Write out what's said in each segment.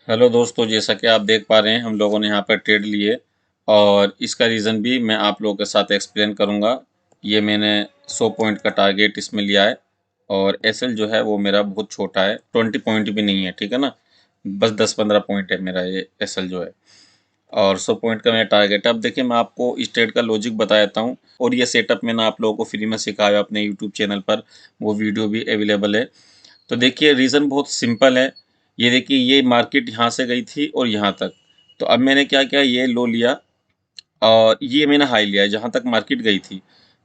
Hello दोस्तों, जैसा कि आप देख पा रहे हैं हम लोगों ने यहाँ पर ट्रेड लिए और इसका रीज़न भी मैं आप लोगों के साथ एक्सप्लेन करूँगा। ये मैंने 100 पॉइंट का टारगेट इसमें लिया है और एसएल जो है वो मेरा बहुत छोटा है, 20 पॉइंट भी नहीं है, ठीक है ना। बस 10-15 पॉइंट है मेरा ये एसएल जो है और 100 पॉइंट का मेरा टारगेट है। अब देखिए, मैं आपको इस ट्रेड का लॉजिक बता देता हूँ और ये सेटअप मैंने आप लोगों को फ्री में सिखाया अपने यूट्यूब चैनल पर, वो वीडियो भी अवेलेबल है। तो देखिए, रीज़न बहुत सिंपल है। ये देखिए, ये मार्केट यहाँ से गई थी और यहाँ तक। तो अब मैंने क्या किया, ये लो लिया और ये मैंने हाई लिया है जहाँ तक मार्केट गई थी।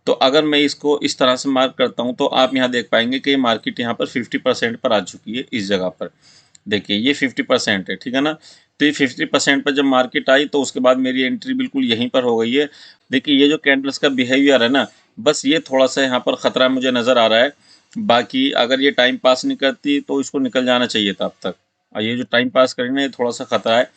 तो अगर मैं इसको इस तरह से मार्क करता हूँ तो आप यहाँ देख पाएंगे कि ये मार्केट यहाँ पर 50% पर आ चुकी है इस जगह पर। देखिए, ये 50% है, ठीक है ना। तो ये 50% पर जब मार्केट आई तो उसके बाद मेरी एंट्री बिल्कुल यहीं पर हो गई है। देखिए, ये जो कैंडल्स का बिहेवियर है ना, बस ये थोड़ा सा यहाँ पर ख़तरा मुझे नज़र आ रहा है। बाकी अगर ये टाइम पास नहीं करती तो इसको निकल जाना चाहिए था अब तक। और ये जो टाइम पास करी ना, ये थोड़ा सा खतरा है,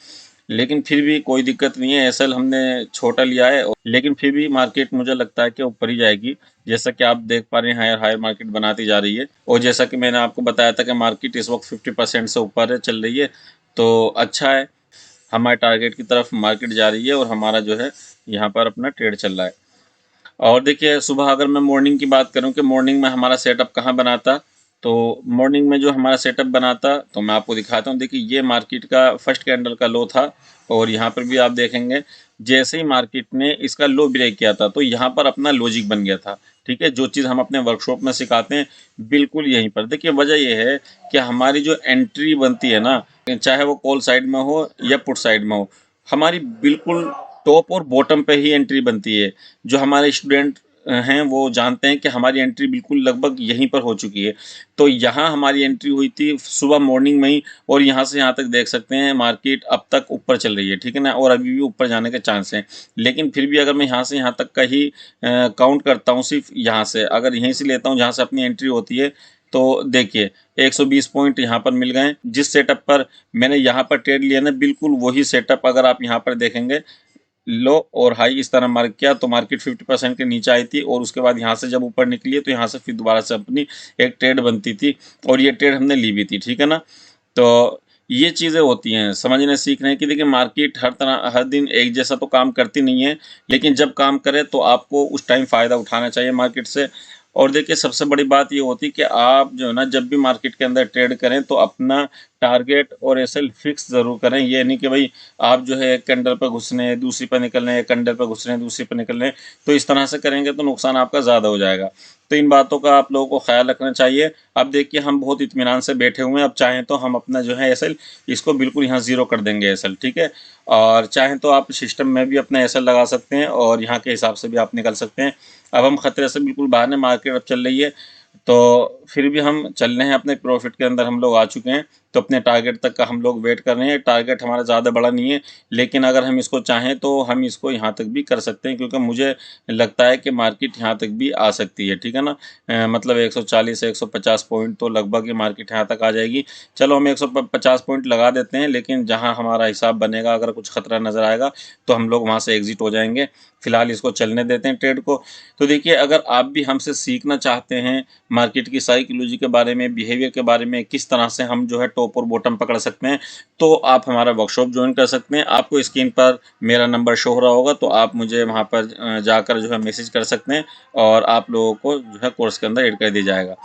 लेकिन फिर भी कोई दिक्कत नहीं है। एसएल हमने छोटा लिया है लेकिन फिर भी मार्केट मुझे लगता है कि ऊपर ही जाएगी। जैसा कि आप देख पा रहे हैं, हायर हायर मार्केट बनाती जा रही है और जैसा कि मैंने आपको बताया था कि मार्केट इस वक्त 50% से ऊपर है, चल रही है। तो अच्छा है, हमारे टारगेट की तरफ मार्केट जा रही है और हमारा जो है यहाँ पर अपना ट्रेड चल रहा है। और देखिए, सुबह अगर मैं मॉर्निंग की बात करूं कि मॉर्निंग में हमारा सेटअप कहाँ बनाता, तो मॉर्निंग में जो हमारा सेटअप बनाता तो मैं आपको दिखाता हूं। देखिए, ये मार्केट का फर्स्ट कैंडल का लो था और यहाँ पर भी आप देखेंगे जैसे ही मार्केट ने इसका लो ब्रेक किया था तो यहाँ पर अपना लॉजिक बन गया था। ठीक है, जो चीज़ हम अपने वर्कशॉप में सिखाते हैं बिल्कुल यहीं पर। देखिए, वजह यह है कि हमारी जो एंट्री बनती है ना, चाहे वो कॉल साइड में हो या पुट साइड में हो, हमारी बिल्कुल टॉप और बॉटम पे ही एंट्री बनती है। जो हमारे स्टूडेंट हैं वो जानते हैं कि हमारी एंट्री बिल्कुल लगभग यहीं पर हो चुकी है। तो यहाँ हमारी एंट्री हुई थी सुबह मॉर्निंग में ही और यहाँ से यहाँ तक देख सकते हैं मार्केट अब तक ऊपर चल रही है, ठीक है ना, और अभी भी ऊपर जाने के चांस हैं। लेकिन फिर भी अगर मैं यहाँ से यहाँ तक का ही काउंट करता हूँ, सिर्फ यहाँ से अगर यहीं से लेता हूँ जहाँ से अपनी एंट्री होती है, तो देखिए 120 पॉइंट यहाँ पर मिल गए। जिस सेटअप पर मैंने यहाँ पर ट्रेड लिया ना, बिल्कुल वही सेटअप अगर आप यहाँ पर देखेंगे, लो और हाई इस तरह मार्क किया तो मार्केट 50% के नीचे आई थी और उसके बाद यहाँ से जब ऊपर निकली है तो यहाँ से फिर दोबारा से अपनी एक ट्रेड बनती थी और ये ट्रेड हमने ली भी थी, ठीक है ना। तो ये चीज़ें होती हैं समझने सीखने की। देखिए, मार्केट हर तरह हर दिन एक जैसा तो काम करती नहीं है, लेकिन जब काम करे तो आपको उस टाइम फ़ायदा उठाना चाहिए मार्केट से। और देखिए, सबसे बड़ी बात ये होती है कि आप जो है ना, जब भी मार्केट के अंदर ट्रेड करें तो अपना टारगेट और एसएल फिक्स ज़रूर करें। ये नहीं कि भाई आप जो है एक कैंडल पर घुस रहे हैं दूसरी पर निकल रहे हैं, एक कैंडल पर घुस रहे हैं दूसरी पर निकल रहे हैं, तो इस तरह से करेंगे तो नुकसान आपका ज़्यादा हो जाएगा। तो इन बातों का आप लोगों को ख्याल रखना चाहिए। अब देखिए, हम बहुत इत्मीनान से बैठे हुए हैं। अब चाहें तो हम अपना जो है एसएल इसको बिल्कुल यहाँ ज़ीरो कर देंगे एसएल, ठीक है। और चाहें तो आप सिस्टम में भी अपना एसएल लगा सकते हैं और यहाँ के हिसाब से भी आप निकल सकते हैं। अब हम खतरे से बिल्कुल बाहर हैं, मार्केट अब चल रही है तो फिर भी हम चल रहे हैं, अपने प्रॉफिट के अंदर हम लोग आ चुके हैं। तो अपने टारगेट तक का हम लोग वेट कर रहे हैं। टारगेट हमारा ज़्यादा बड़ा नहीं है, लेकिन अगर हम इसको चाहें तो हम इसको यहाँ तक भी कर सकते हैं, क्योंकि मुझे लगता है कि मार्केट यहाँ तक भी आ सकती है, ठीक है ना। मतलब 140 से 150 पॉइंट तो लगभग ये मार्केट यहाँ तक आ जाएगी। चलो हम 150 पॉइंट लगा देते हैं, लेकिन जहाँ हमारा हिसाब बनेगा अगर कुछ खतरा नज़र आएगा तो हम लोग वहाँ से एग्जिट हो जाएंगे। फिलहाल इसको चलने देते हैं ट्रेड को। तो देखिए, अगर आप भी हमसे सीखना चाहते हैं मार्केट की साइकोलॉजी के बारे में, बिहेवियर के बारे में, किस तरह से हम जो है टॉप और बॉटम पकड़ सकते हैं, तो आप हमारा वर्कशॉप ज्वाइन कर सकते हैं। आपको स्क्रीन पर मेरा नंबर शो हो रहा होगा, तो आप मुझे वहाँ पर जाकर जो है मैसेज कर सकते हैं और आप लोगों को जो है कोर्स के अंदर ऐड कर दिया जाएगा।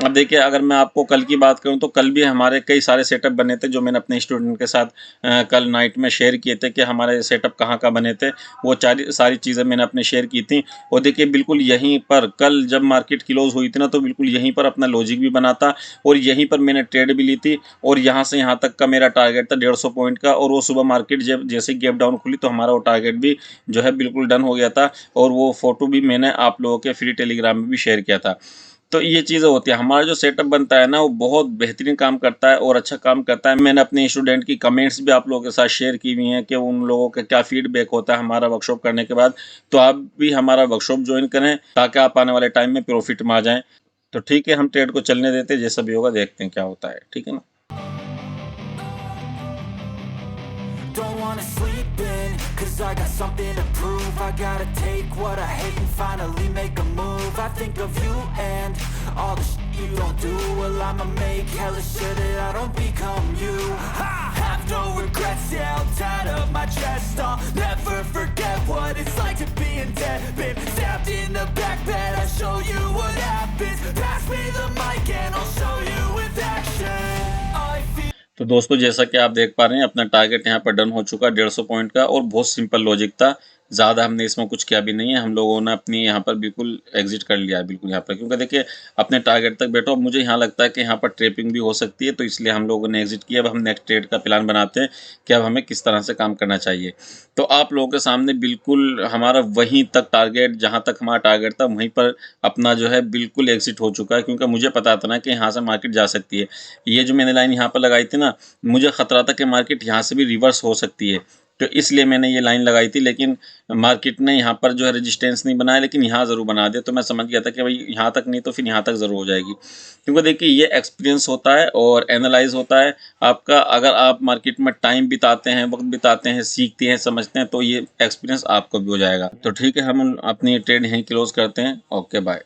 अब देखिए, अगर मैं आपको कल की बात करूं तो कल भी हमारे कई सारे सेटअप बने थे जो मैंने अपने स्टूडेंट के साथ कल नाइट में शेयर किए थे कि हमारे सेटअप कहाँ कहाँ बने थे। वो सारी चीज़ें मैंने अपने शेयर की थी और देखिए, बिल्कुल यहीं पर कल जब मार्केट क्लोज हुई थी ना, तो बिल्कुल यहीं पर अपना लॉजिक भी बना था और यहीं पर मैंने ट्रेड भी ली थी और यहाँ से यहाँ तक का मेरा टारगेट था 150 पॉइंट का। और वो सुबह मार्केट जब जैसे गैप डाउन खुली तो हमारा वो टारगेट भी जो है बिल्कुल डन हो गया था और वो फोटो भी मैंने आप लोगों के फ्री टेलीग्राम में भी शेयर किया था। तो ये चीज़ें होती है, हमारा जो सेटअप बनता है ना वो बहुत बेहतरीन काम करता है और अच्छा काम करता है। मैंने अपने स्टूडेंट की कमेंट्स भी आप लोगों के साथ शेयर की हुई हैं कि उन लोगों का क्या फीडबैक होता है हमारा वर्कशॉप करने के बाद। तो आप भी हमारा वर्कशॉप ज्वाइन करें ताकि आप आने वाले टाइम में प्रॉफिट में आ जाएं। तो ठीक है, हम ट्रेड को चलने देते हैं, जैसा भी होगा देखते हैं क्या होता है, ठीक है ना। Don't wanna sleep in, cause I got something to prove. I gotta take what I hate and finally make a move. I think of you and all the shit you don't do. Well, I'ma make hella sure that I don't become you. I have no दोस्तों जैसा कि आप देख पा रहे हैं अपना target यहाँ पर डन हो चुका है 150 पॉइंट का, और बहुत सिंपल लॉजिक था, ज़्यादा हमने इसमें कुछ किया भी नहीं है। हम लोगों ने अपनी यहाँ पर बिल्कुल एग्जिट कर लिया है बिल्कुल यहाँ पर, क्योंकि देखिए अपने टारगेट तक बैठो। अब मुझे यहाँ लगता है कि यहाँ पर ट्रेपिंग भी हो सकती है, तो इसलिए हम लोगों ने एग्जिट किया। अब हम नेक्स्ट ट्रेड का प्लान बनाते हैं कि अब हमें किस तरह से काम करना चाहिए। तो आप लोगों के सामने बिल्कुल हमारा वहीं तक टारगेट, जहाँ तक हमारा टारगेट था वहीं पर अपना जो है बिल्कुल एग्जिट हो चुका है, क्योंकि मुझे पता था ना कि यहाँ से मार्केट जा सकती है। ये जो मैंने लाइन यहाँ पर लगाई थी ना, मुझे खतरा था कि मार्केट यहाँ से भी रिवर्स हो सकती है, तो इसलिए मैंने ये लाइन लगाई थी। लेकिन मार्केट ने यहाँ पर जो है रेजिस्टेंस नहीं बनाया, लेकिन यहाँ ज़रूर बना दिया। तो मैं समझ गया था कि भाई यहाँ तक नहीं तो फिर यहाँ तक ज़रूर हो जाएगी, क्योंकि देखिए ये एक्सपीरियंस होता है और एनालाइज होता है आपका। अगर आप मार्केट में टाइम बिताते हैं, वक्त बिताते हैं, सीखते हैं, समझते हैं, तो ये एक्सपीरियंस आपको भी हो जाएगा। तो ठीक है, हम अपनी ट्रेड यहीं क्लोज करते हैं। Okay bye.